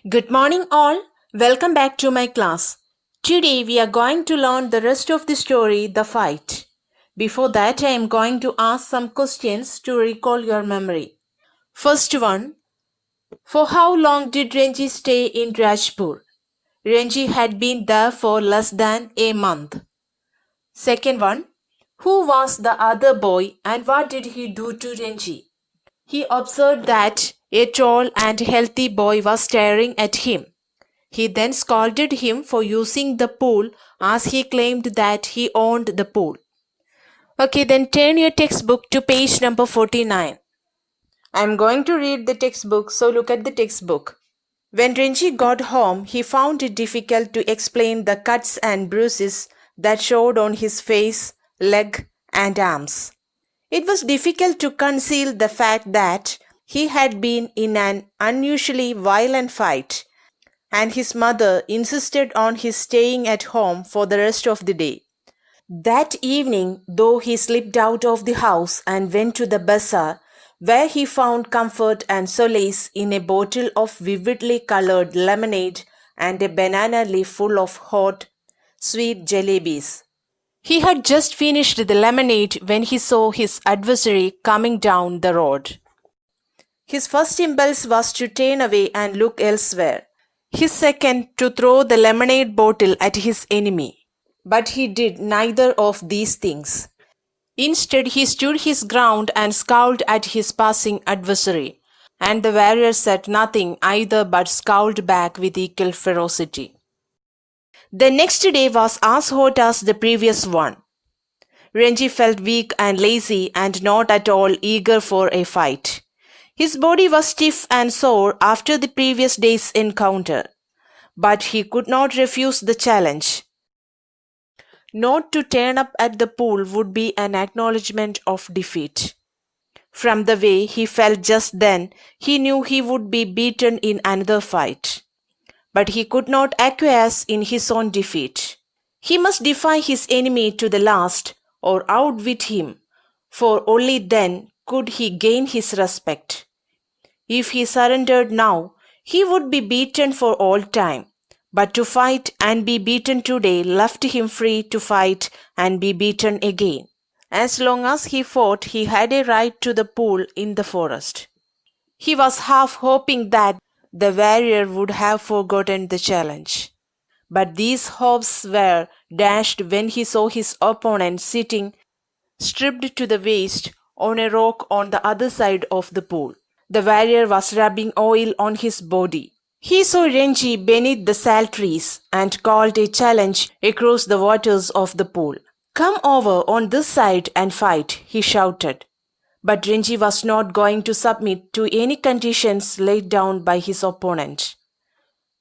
Good morning, all. Welcome back to my class. Today we are going to learn the rest of the story, The Fight. Before that, I am going to ask some questions to recall your memory. First one, for how long did Renji stay in Rajpur? Renji had been there for less than a month. Second one, who was the other boy and what did he do to Renji? He observed that a tall and healthy boy was staring at him. He then scolded him for using the pool as he claimed that he owned the pool. Okay, then turn your textbook to page number 49. I am going to read the textbook, so look at the textbook. When Renji got home, he found it difficult to explain the cuts and bruises that showed on his face, leg, and arms. It was difficult to conceal the fact that he had been in an unusually violent fight, and his mother insisted on his staying at home for the rest of the day. That evening, though, he slipped out of the house and went to the bazaar, where he found comfort and solace in a bottle of vividly colored lemonade and a banana leaf full of hot, sweet jalebis. He had just finished the lemonade when he saw his adversary coming down the road. His first impulse was to turn away and look elsewhere. His second, to throw the lemonade bottle at his enemy. But he did neither of these things. Instead, he stood his ground and scowled at his passing adversary, and the warrior said nothing either but scowled back with equal ferocity. The next day was as hot as the previous one. Renji felt weak and lazy and not at all eager for a fight. His body was stiff and sore after the previous day's encounter, but he could not refuse the challenge. Not to turn up at the pool would be an acknowledgement of defeat. From the way he felt just then, he knew he would be beaten in another fight. But he could not acquiesce in his own defeat. He must defy his enemy to the last or outwit him, for only then could he gain his respect. If he surrendered now, he would be beaten for all time. But to fight and be beaten today left him free to fight and be beaten again. As long as he fought, he had a right to the pool in the forest. He was half hoping that the warrior would have forgotten the challenge. But these hopes were dashed when he saw his opponent sitting, stripped to the waist, on a rock on the other side of the pool. The warrior was rubbing oil on his body. He saw Renji beneath the sal trees and called a challenge across the waters of the pool. "Come over on this side and fight," he shouted. But Renji was not going to submit to any conditions laid down by his opponent.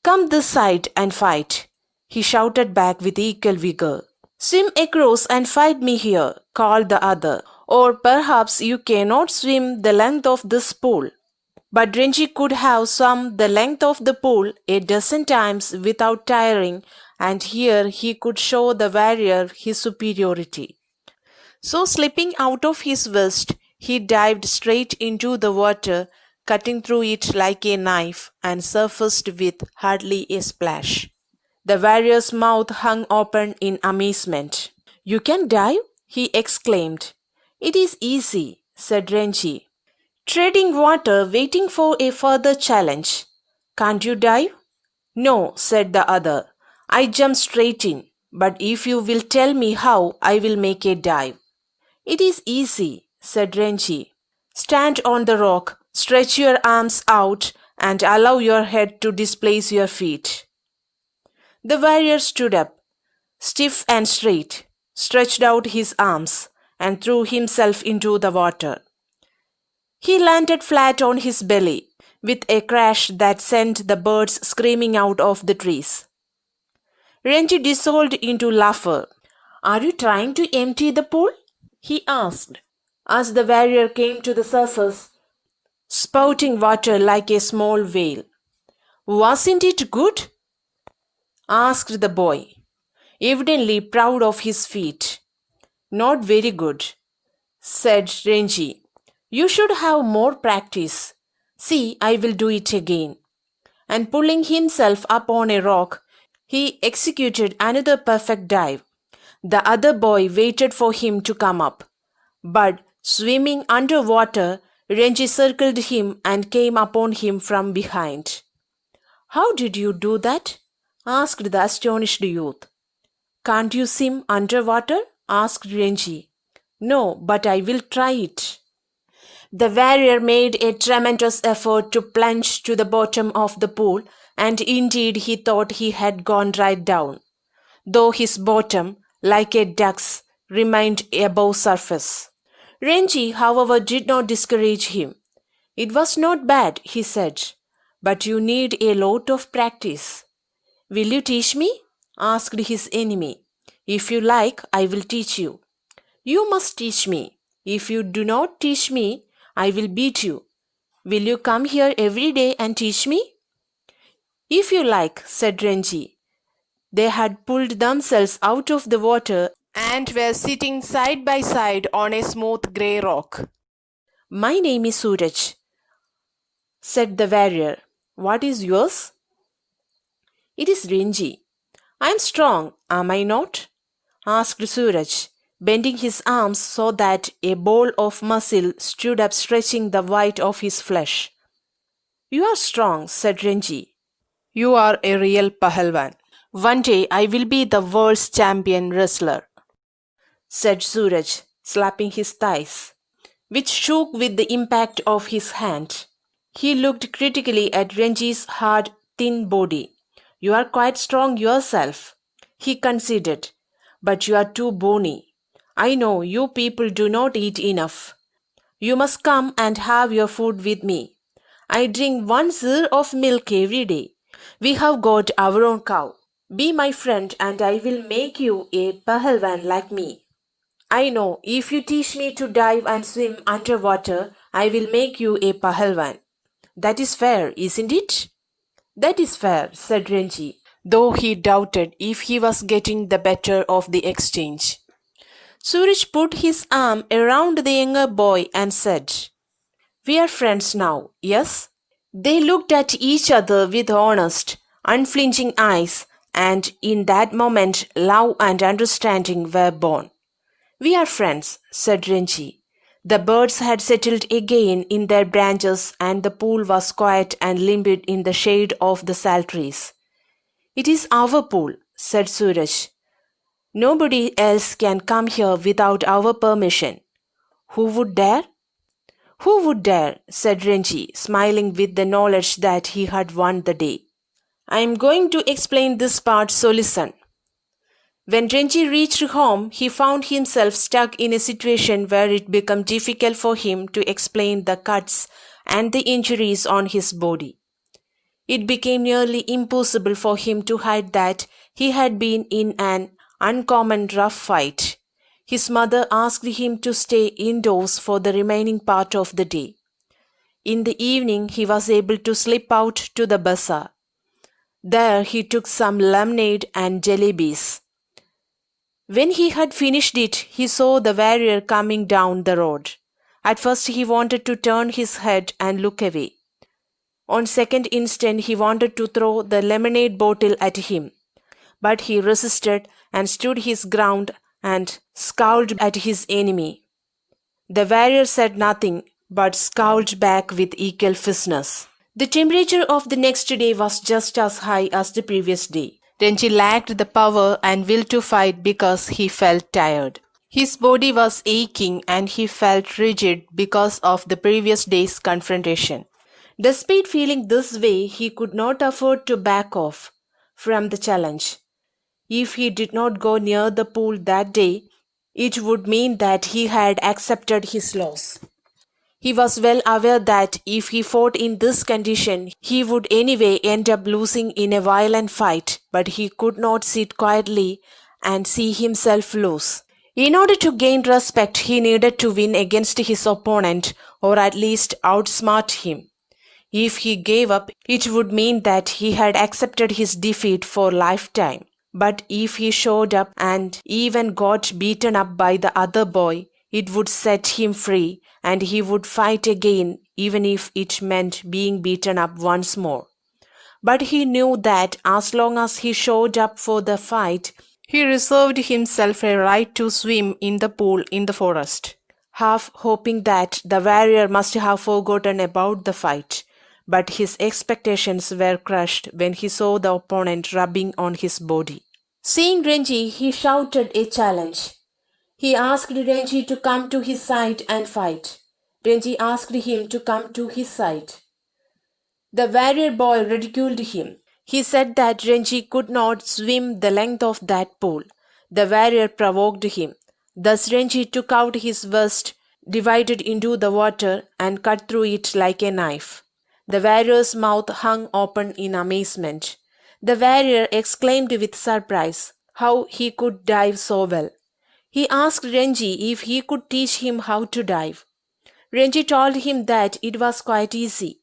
"Come this side and fight," he shouted back with equal vigor. "Swim across and fight me here," called the other. "Or perhaps you cannot swim the length of this pool." But Renji could have swum the length of the pool a dozen times without tiring, and here he could show the warrior his superiority. So slipping out of his vest, he dived straight into the water, cutting through it like a knife, and surfaced with hardly a splash. The warrior's mouth hung open in amazement. "You can dive?" he exclaimed. "It is easy," said Renji, treading water, waiting for a further challenge. "Can't you dive?" "No," said the other. "I jump straight in, but if you will tell me how, I will make a dive." "It is easy," said Renji. "Stand on the rock, stretch your arms out, and allow your head to displace your feet." The warrior stood up, stiff and straight, stretched out his arms, and threw himself into the water. He landed flat on his belly, with a crash that sent the birds screaming out of the trees. Renji dissolved into laughter. "Are you trying to empty the pool?" he asked, as the warrior came to the surface, spouting water like a small whale. "Wasn't it good?" asked the boy, evidently proud of his feat. "Not very good," said Renji. "You should have more practice. See, I will do it again." and pulling himself up on a rock, he executed another perfect dive. The other boy waited for him to come up, but swimming underwater, Renji circled him and came upon him from behind. "How did you do that?" asked the astonished youth. "Can't you swim underwater?" asked Renji. "No, but I will try it." The warrior made a tremendous effort to plunge to the bottom of the pool, and indeed he thought he had gone right down, though his bottom, like a duck's, remained above surface. Renji, however, did not discourage him. "It was not bad," he said, "but you need a lot of practice." "Will you teach me?" asked his enemy. "If you like, I will teach you." "You must teach me. If you do not teach me, I will beat you. Will you come here every day and teach me?" "If you like," said Renji. They had pulled themselves out of the water and were sitting side by side on a smooth grey rock. "My name is Suraj," said the warrior. "What is yours?" "It is Renji." "I am strong, am I not?" asked Suraj, bending his arms so that a ball of muscle stood up, stretching the white of his flesh. "You are strong," said Renji. "You are a real pahalwan. One day I will be the world's champion wrestler," said Suraj, slapping his thighs, which shook with the impact of his hand. He looked critically at Renji's hard, thin body. "You are quite strong yourself," he conceded, "but you are too bony. I know you people do not eat enough. You must come and have your food with me. I drink 1 seer of milk every day. We have got our own cow. Be my friend and I will make you a pahalwan like me. I know if you teach me to dive and swim underwater, I will make you a pahalwan. That is fair, isn't it?" "That is fair," said Renji, though he doubted if he was getting the better of the exchange. Suraj put his arm around the younger boy and said, "We are friends now, yes?" They looked at each other with honest, unflinching eyes, and in that moment love and understanding were born. "We are friends," said Renji. The birds had settled again in their branches and the pool was quiet and limpid in the shade of the sal trees. "It is our pool," said Suraj. "Nobody else can come here without our permission. Who would dare?" "Who would dare?" said Renji, smiling with the knowledge that he had won the day. "I am going to explain this part, so listen." When Renji reached home, he found himself stuck in a situation where it became difficult for him to explain the cuts and the injuries on his body. It became nearly impossible for him to hide that he had been in an uncommon rough fight. His mother asked him to stay indoors for the remaining part of the day. In the evening, he was able to slip out to the bazaar. There he took some lemonade and jalebis. When he had finished it, he saw the warrior coming down the road. At first he wanted to turn his head and look away. On second instant he wanted to throw the lemonade bottle at him, but he resisted and stood his ground and scowled at his enemy. The warrior said nothing, but scowled back with equal fierceness. The temperature of the next day was just as high as the previous day. Renji lacked the power and will to fight because he felt tired. His body was aching and he felt rigid because of the previous day's confrontation. Despite feeling this way, he could not afford to back off from the challenge. If he did not go near the pool that day, it would mean that he had accepted his loss. He was well aware that if he fought in this condition, he would anyway end up losing in a violent fight, but he could not sit quietly and see himself lose. In order to gain respect, he needed to win against his opponent or at least outsmart him. If he gave up, it would mean that he had accepted his defeat for lifetime. But if he showed up and even got beaten up by the other boy, it would set him free and he would fight again even if it meant being beaten up once more. But he knew that as long as he showed up for the fight, he reserved himself a right to swim in the pool in the forest, half hoping that the warrior must have forgotten about the fight. But his expectations were crushed when he saw the opponent rubbing on his body. Seeing Renji, he shouted a challenge. He asked Renji to come to his side and fight. Renji asked him to come to his side. The warrior boy ridiculed him. He said that Renji could not swim the length of that pool. The warrior provoked him. Thus Renji took out his vest, divided into the water, and cut through it like a knife. The warrior's mouth hung open in amazement. The warrior exclaimed with surprise how he could dive so well. He asked Renji if he could teach him how to dive. Renji told him that it was quite easy.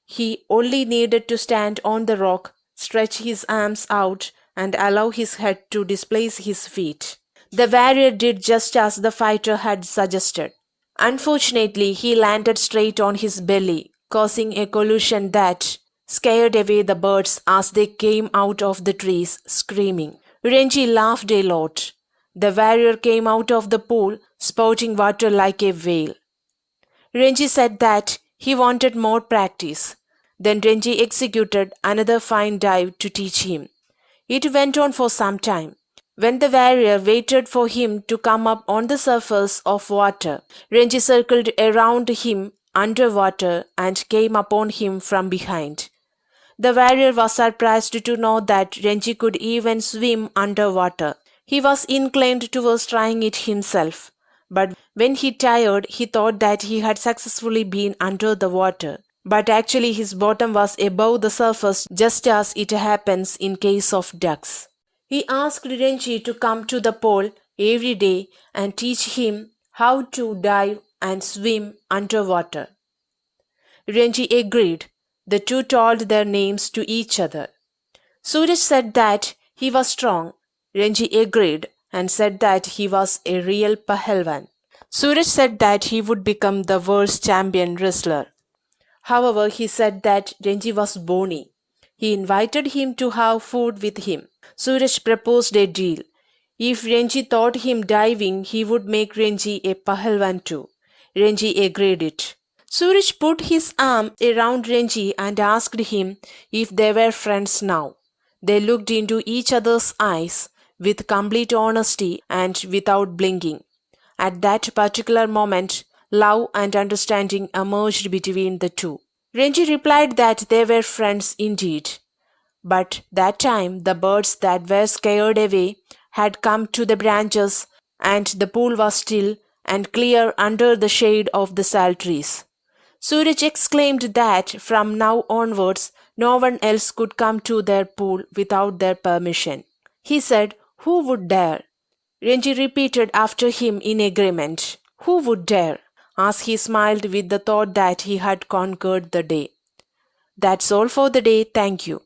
He only needed to stand on the rock, stretch his arms out, and allow his head to displace his feet. The warrior did just as the fighter had suggested. Unfortunately, he landed straight on his belly, causing a collision that scared away the birds as they came out of the trees, screaming. Renji laughed a lot. The warrior came out of the pool, spouting water like a whale. Renji said that he wanted more practice. Then Renji executed another fine dive to teach him. It went on for some time. When the warrior waited for him to come up on the surface of water, Renji circled around him underwater and came upon him from behind. The warrior was surprised to know that Renji could even swim underwater. He was inclined towards trying it himself. But when he tired, he thought that he had successfully been under the water. But actually his bottom was above the surface, just as it happens in case of ducks. He asked Renji to come to the pool every day and teach him how to dive and swim underwater. Renji agreed. The two told their names to each other. Suraj said that he was strong. Renji agreed and said that he was a real pahalwan. Suraj said that he would become the world's champion wrestler. However, he said that Renji was bony. He invited him to have food with him. Suraj proposed a deal. If Renji taught him diving, he would make Renji a pahalwan too. Renji agreed it. Suraj put his arm around Renji and asked him if they were friends now. They looked into each other's eyes with complete honesty and without blinking. At that particular moment, love and understanding emerged between the two. Renji replied that they were friends indeed. But that time the birds that were scared away had come to the branches and the pool was still and clear under the shade of the sal trees. Suraj exclaimed that from now onwards no one else could come to their pool without their permission. He said, "Who would dare?" Renji repeated after him in agreement. "Who would dare?" as he smiled with the thought that he had conquered the day. That's all for the day. Thank you.